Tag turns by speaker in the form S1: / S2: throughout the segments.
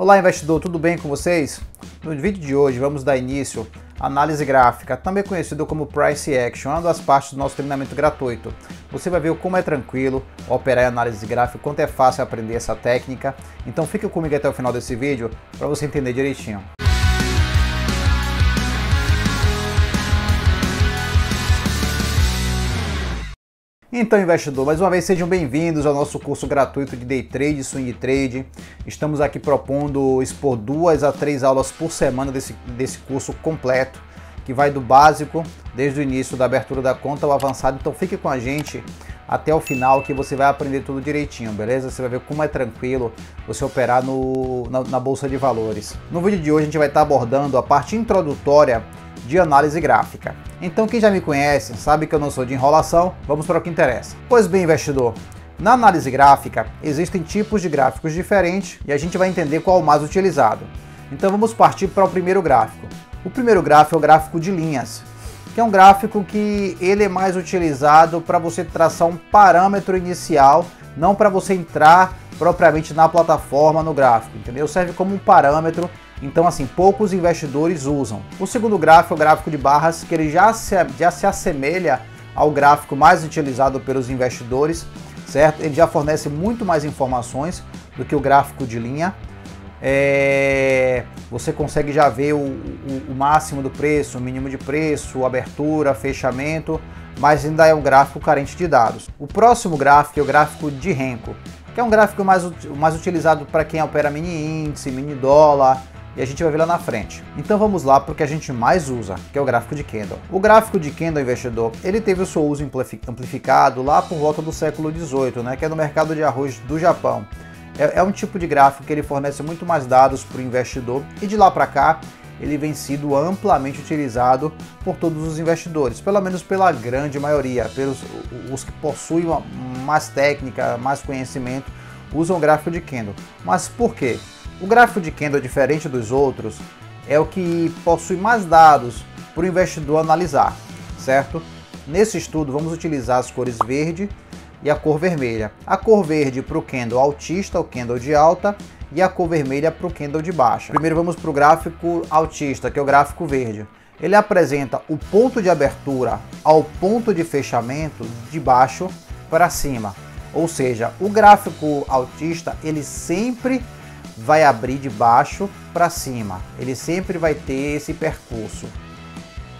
S1: Olá investidor, tudo bem com vocês? No vídeo de hoje vamos dar início à análise gráfica, também conhecido como Price Action, uma das partes do nosso treinamento gratuito. Você vai ver como é tranquilo operar em análise gráfica, quanto é fácil aprender essa técnica. Então fique comigo até o final desse vídeo para você entender direitinho. Então investidor, mais uma vez sejam bem-vindos ao nosso curso gratuito de Day Trade e Swing Trade. Estamos aqui propondo expor 2 a 3 aulas por semana desse curso completo, que vai do básico, desde o início da abertura da conta ao avançado. Então fique com a gente até o final que você vai aprender tudo direitinho, beleza? Você vai ver como é tranquilo você operar na Bolsa de Valores. No vídeo de hoje a gente vai estar abordando a parte introdutória de análise gráfica. Então quem já me conhece sabe que eu não sou de enrolação, vamos para o que interessa. Pois bem, investidor, na análise gráfica existem tipos de gráficos diferentes e a gente vai entender qual é o mais utilizado. Então vamos partir para o primeiro gráfico. O primeiro gráfico é o gráfico de linhas, que é um gráfico que ele é mais utilizado para você traçar um parâmetro inicial, não para você entrar propriamente na plataforma no gráfico, entendeu? Serve como um parâmetro. Então, assim, poucos investidores usam. O segundo gráfico é o gráfico de barras, que ele já se assemelha ao gráfico mais utilizado pelos investidores, certo? Ele já fornece muito mais informações do que o gráfico de linha. Você consegue já ver o máximo do preço, o mínimo de preço, abertura, fechamento, mas ainda é um gráfico carente de dados. O próximo gráfico é o gráfico de Renko, que é um gráfico mais utilizado para quem opera mini índice, mini dólar, e a gente vai ver lá na frente. Então vamos lá para o que a gente mais usa, que é o gráfico de candle. O gráfico de candle, investidor, ele teve o seu uso amplificado lá por volta do século XVIII, né, que é no mercado de arroz do Japão. É um tipo de gráfico que ele fornece muito mais dados para o investidor, e de lá para cá ele vem sido amplamente utilizado por todos os investidores, pelo menos pela grande maioria, pelos os que possuem mais técnica, mais conhecimento, usam o gráfico de candle. Mas por quê? O gráfico de candle, diferente dos outros, é o que possui mais dados para o investidor analisar, certo? Nesse estudo vamos utilizar as cores verde e a cor vermelha. A cor verde para o candle altista, o candle de alta, e a cor vermelha para o candle de baixa. Primeiro vamos para o gráfico altista, que é o gráfico verde. Ele apresenta o ponto de abertura ao ponto de fechamento de baixo para cima. Ou seja, o gráfico altista ele sempre vai abrir de baixo para cima, ele sempre vai ter esse percurso.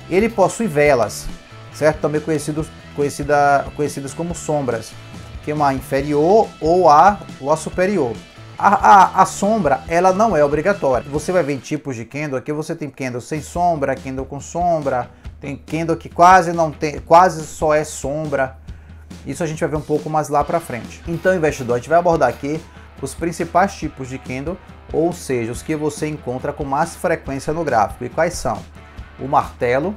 S1: Ele possui velas, certo? Também conhecidas como sombras, que é uma inferior ou a superior. A sombra ela não é obrigatória. Você vai ver em tipos de candle, aqui você tem candle sem sombra, candle com sombra, tem candle que quase não tem, quase só é sombra. Isso a gente vai ver um pouco mais lá para frente. Então, investidor, a gente vai abordar aqui os principais tipos de candle, ou seja, os que você encontra com mais frequência no gráfico. E quais são? O martelo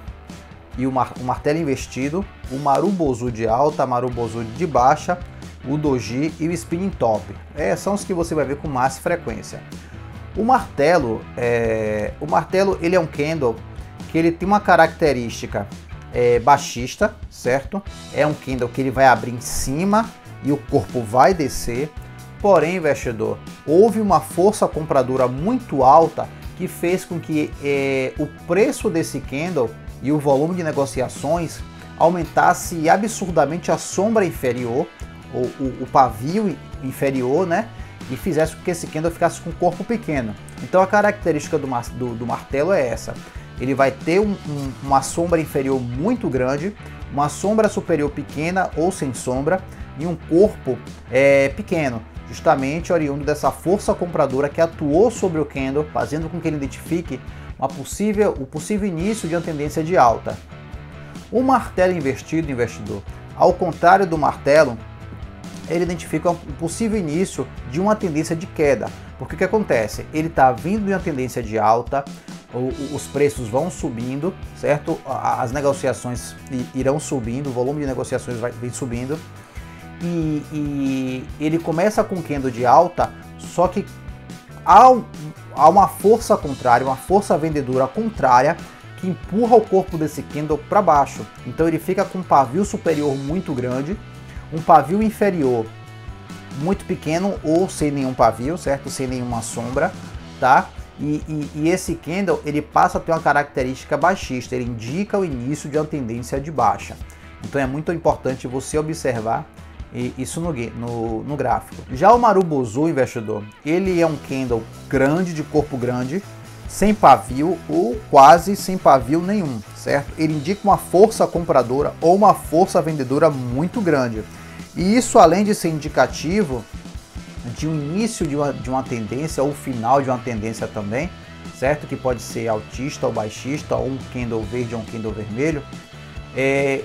S1: e o martelo invertido, o marubozu de alta, marubozu de baixa, o doji e o spinning top. São os que você vai ver com mais frequência. O martelo ele é um candle que ele tem uma característica baixista, certo? É um candle que ele vai abrir em cima e o corpo vai descer. Porém, investidor, houve uma força compradora muito alta que fez com que o preço desse candle e o volume de negociações aumentasse absurdamente a sombra inferior, o pavio inferior, né? E fizesse com que esse candle ficasse com um corpo pequeno. Então a característica do martelo é essa. Ele vai ter uma sombra inferior muito grande, uma sombra superior pequena ou sem sombra e um corpo pequeno, justamente oriundo dessa força compradora que atuou sobre o candle, fazendo com que ele identifique o possível início de uma tendência de alta. O martelo invertido, investidor, ao contrário do martelo, ele identifica o possível início de uma tendência de queda. Porque o que acontece? Ele está vindo de uma tendência de alta, os preços vão subindo, certo? As negociações irão subindo, o volume de negociações vai subindo. E ele começa com candle de alta, só que há uma força contrária, uma força vendedora contrária que empurra o corpo desse candle para baixo. Então ele fica com um pavio superior muito grande, um pavio inferior muito pequeno ou sem nenhum pavio, certo? Sem nenhuma sombra, tá? E esse candle, ele passa a ter uma característica baixista, ele indica o início de uma tendência de baixa. Então é muito importante você observar isso no gráfico. Já o Marubozu, investidor, ele é um candle grande, de corpo grande, sem pavio ou quase sem pavio nenhum, certo? Ele indica uma força compradora ou uma força vendedora muito grande. E isso, além de ser indicativo de um início de uma tendência ou final de uma tendência também, certo? Que pode ser altista ou baixista, ou um candle verde ou um candle vermelho.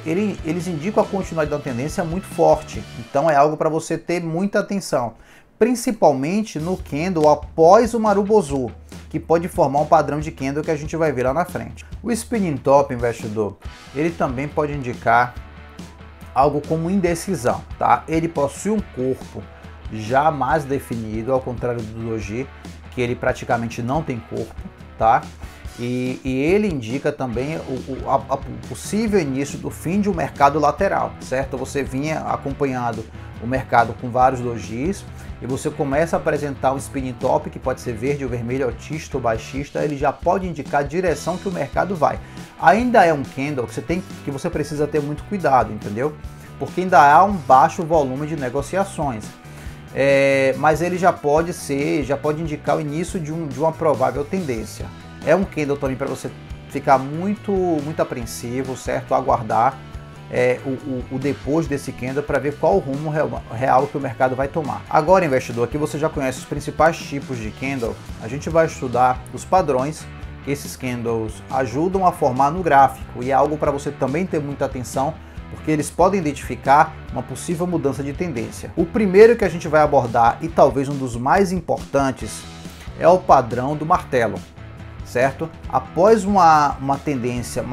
S1: Eles indicam a continuidade da tendência muito forte. Então é algo para você ter muita atenção, principalmente no candle após o Marubozu, que pode formar um padrão de candle que a gente vai ver lá na frente. O spinning top, investidor, ele também pode indicar algo como indecisão, tá? Ele possui um corpo já mais definido, ao contrário do doji, que ele praticamente não tem corpo, tá? E ele indica também o possível início do fim de um mercado lateral, certo? Você vinha acompanhando o mercado com vários dojis e você começa a apresentar um spinning top, que pode ser verde ou vermelho, altista ou baixista, ele já pode indicar a direção que o mercado vai. Ainda é um candle que você precisa ter muito cuidado, entendeu? Porque ainda há um baixo volume de negociações. Mas ele já pode indicar o início de uma provável tendência. É um candle também para você ficar muito apreensivo, certo? Aguardar o depois desse candle para ver qual o rumo real que o mercado vai tomar. Agora, investidor, aqui você já conhece os principais tipos de candle. A gente vai estudar os padrões que esses candles ajudam a formar no gráfico, e é algo para você também ter muita atenção, porque eles podem identificar uma possível mudança de tendência. O primeiro que a gente vai abordar, e talvez um dos mais importantes, é o padrão do martelo, certo? Após uma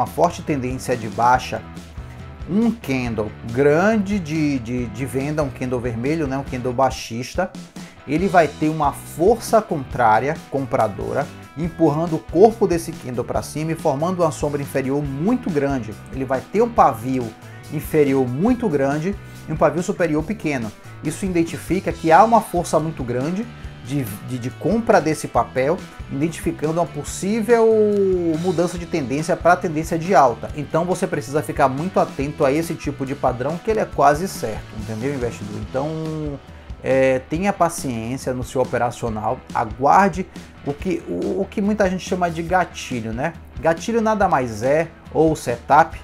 S1: forte tendência de baixa, um candle grande de venda, um candle vermelho, né, um candle baixista, ele vai ter uma força contrária, compradora, empurrando o corpo desse candle para cima e formando uma sombra inferior muito grande. Ele vai ter um pavio inferior muito grande e um pavio superior pequeno. Isso identifica que há uma força muito grande de compra desse papel, identificando uma possível mudança de tendência para a tendência de alta. Então você precisa ficar muito atento a esse tipo de padrão, que ele é quase certo, entendeu, investidor? Então tenha paciência no seu operacional, aguarde o que muita gente chama de gatilho, né? Gatilho nada mais é, ou setup,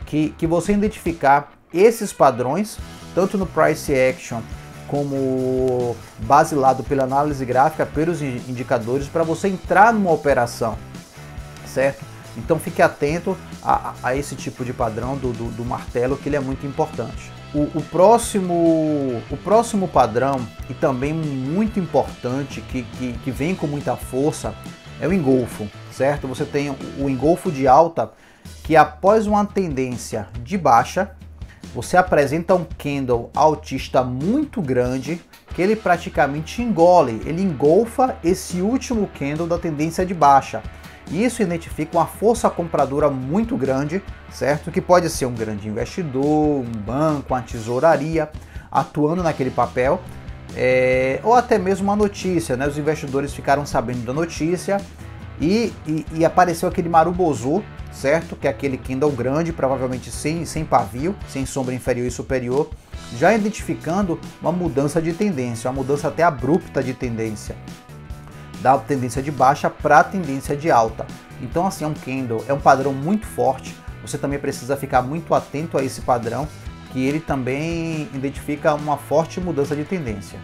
S1: que você identificar esses padrões, tanto no price action como baseado pela análise gráfica, pelos indicadores, para você entrar numa operação, certo? Então fique atento a esse tipo de padrão do martelo, que ele é muito importante. O próximo padrão, e também muito importante, que vem com muita força, é o engolfo, certo? Você tem o engolfo de alta, que após uma tendência de baixa, você apresenta um candle altista muito grande, que ele praticamente ele engolfa esse último candle da tendência de baixa. Isso identifica uma força compradora muito grande, certo? Que pode ser um grande investidor, um banco, uma tesouraria, atuando naquele papel, ou até mesmo uma notícia, né? Os investidores ficaram sabendo da notícia e apareceu aquele Marubozu, certo? Que é aquele candle grande, provavelmente sem pavio, sem sombra inferior e superior, já identificando uma mudança de tendência, uma mudança até abrupta de tendência, da tendência de baixa para a tendência de alta. Então, assim, é um candle, é um padrão muito forte. Você também precisa ficar muito atento a esse padrão, que ele também identifica uma forte mudança de tendência.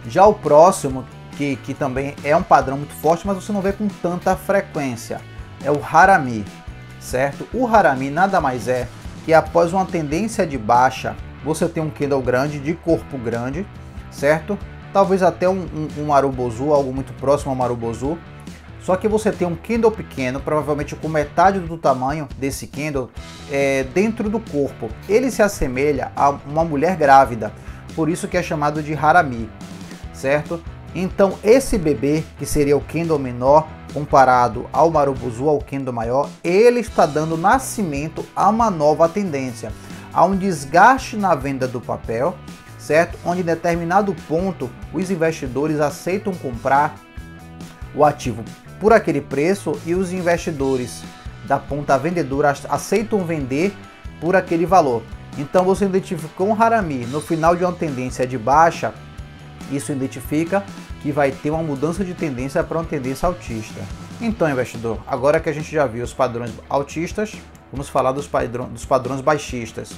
S1: Já o próximo, que também é um padrão muito forte, mas você não vê com tanta frequência, é o Harami, certo? O Harami nada mais é que após uma tendência de baixa, você tem um candle grande, de corpo grande, certo? Talvez até um Marubozu, algo muito próximo ao Marubozu, só que você tem um candle pequeno, provavelmente com metade do tamanho desse candle, dentro do corpo. Ele se assemelha a uma mulher grávida, por isso que é chamado de Harami, certo? Então esse bebê, que seria o candle menor, comparado ao Marubozu, ao candle maior, ele está dando nascimento a uma nova tendência, a um desgaste na venda do papel, certo? Onde em determinado ponto os investidores aceitam comprar o ativo por aquele preço e os investidores da ponta vendedora aceitam vender por aquele valor. Então você identificou um Harami no final de uma tendência de baixa, isso identifica que vai ter uma mudança de tendência para uma tendência altista. Então, investidor, agora que a gente já viu os padrões altistas, vamos falar dos padrões baixistas,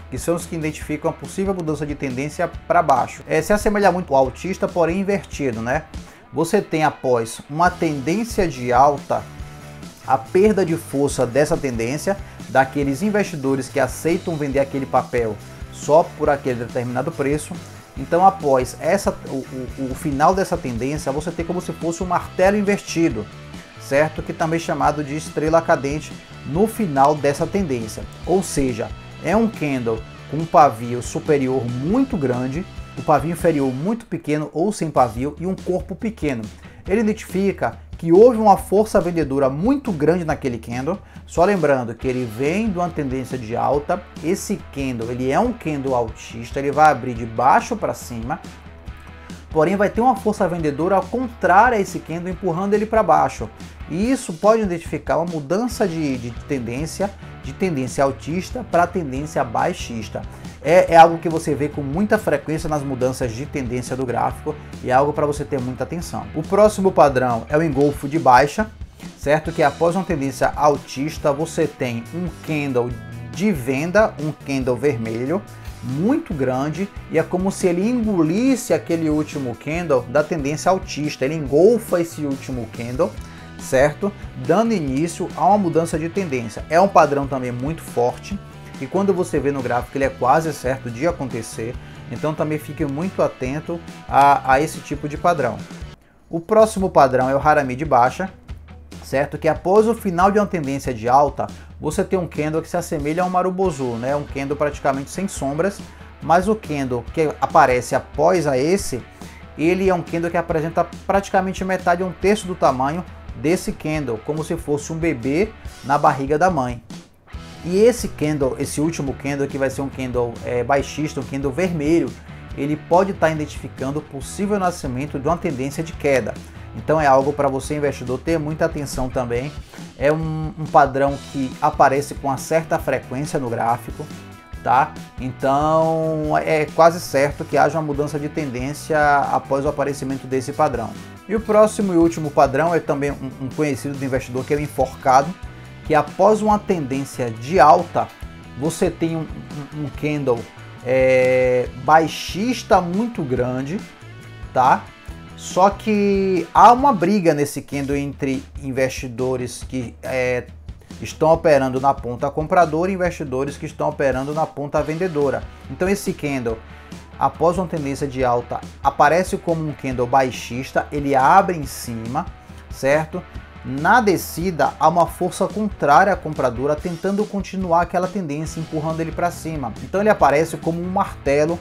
S1: que são os que identificam a possível mudança de tendência para baixo. Se assemelha muito ao altista, porém invertido, né? Você tem, após uma tendência de alta, a perda de força dessa tendência, daqueles investidores que aceitam vender aquele papel só por aquele determinado preço. Então, após o final dessa tendência, você tem como se fosse um martelo invertido, certo? Que também é chamado de estrela cadente no final dessa tendência. Ou seja, é um candle com um pavio superior muito grande, o pavio inferior muito pequeno ou sem pavio e um corpo pequeno. Ele identifica que houve uma força vendedora muito grande naquele candle. Só lembrando que ele vem de uma tendência de alta. Esse candle, ele é um candle altista, ele vai abrir de baixo para cima, porém vai ter uma força vendedora ao contrário a esse candle, empurrando ele para baixo. E isso pode identificar uma mudança de tendência altista para tendência baixista. É algo que você vê com muita frequência nas mudanças de tendência do gráfico e é algo para você ter muita atenção. O próximo padrão é o engolfo de baixa, certo? Que após uma tendência altista você tem um candle de venda, um candle vermelho muito grande, e é como se ele engolisse aquele último candle da tendência altista. Ele engolfa esse último candle, certo? Dando início a uma mudança de tendência. É um padrão também muito forte, e quando você vê no gráfico ele é quase certo de acontecer, então também fique muito atento a esse tipo de padrão. O próximo padrão é o Harami de baixa, certo? Que após o final de uma tendência de alta, você tem um candle que se assemelha a um Marubozu, né? Um candle praticamente sem sombras, mas o candle que aparece após ele é um candle que apresenta praticamente metade, um terço do tamanho desse candle, como se fosse um bebê na barriga da mãe. E esse candle, esse último candle, que vai ser um candle baixista, um candle vermelho, ele pode estar identificando o possível nascimento de uma tendência de queda. Então é algo para você, investidor, ter muita atenção também. É um padrão que aparece com uma certa frequência no gráfico, tá? Então é quase certo que haja uma mudança de tendência após o aparecimento desse padrão. E o próximo e último padrão é também um conhecido do investidor, que é o enforcado, que após uma tendência de alta, você tem um candle baixista muito grande, tá? Só que há uma briga nesse candle entre investidores que estão operando na ponta compradora e investidores que estão operando na ponta vendedora. Então esse candle, após uma tendência de alta, aparece como um candle baixista, ele abre em cima, certo? Na descida, há uma força contrária à compradora tentando continuar aquela tendência, empurrando ele para cima. Então ele aparece como um martelo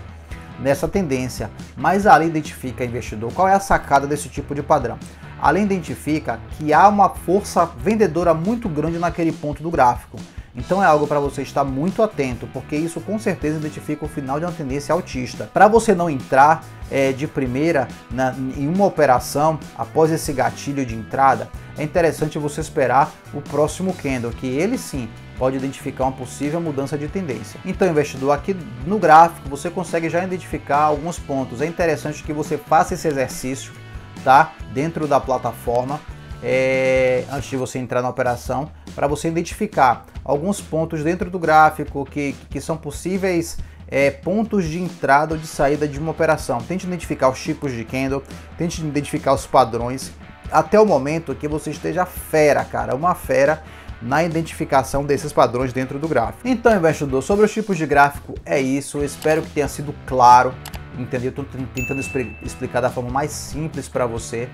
S1: nessa tendência. Mas ali identifica, investidor, qual é a sacada desse tipo de padrão? Ali identifica que há uma força vendedora muito grande naquele ponto do gráfico. Então é algo para você estar muito atento, porque isso com certeza identifica o final de uma tendência altista. Para você não entrar de primeira em uma operação após esse gatilho de entrada, é interessante você esperar o próximo candle, que ele sim pode identificar uma possível mudança de tendência. Então, investidor, aqui no gráfico você consegue já identificar alguns pontos. É interessante que você faça esse exercício, tá? Dentro da plataforma, antes de você entrar na operação, para você identificar alguns pontos dentro do gráfico que são possíveis pontos de entrada ou de saída de uma operação. Tente identificar os tipos de candle, tente identificar os padrões, até o momento que você esteja fera, cara, uma fera na identificação desses padrões dentro do gráfico. Então, investidor, sobre os tipos de gráfico é isso. Eu espero que tenha sido claro, entendeu? Estou tentando explicar da forma mais simples para você.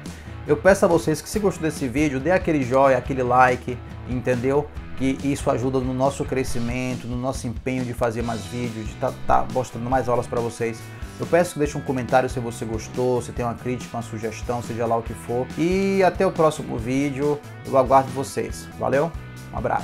S1: Eu peço a vocês que, se gostou desse vídeo, dê aquele joinha, aquele like, entendeu? Que isso ajuda no nosso crescimento, no nosso empenho de fazer mais vídeos, de tá mostrando mais aulas para vocês. Eu peço que deixe um comentário se você gostou, se tem uma crítica, uma sugestão, seja lá o que for. E até o próximo vídeo, eu aguardo vocês. Valeu, um abraço.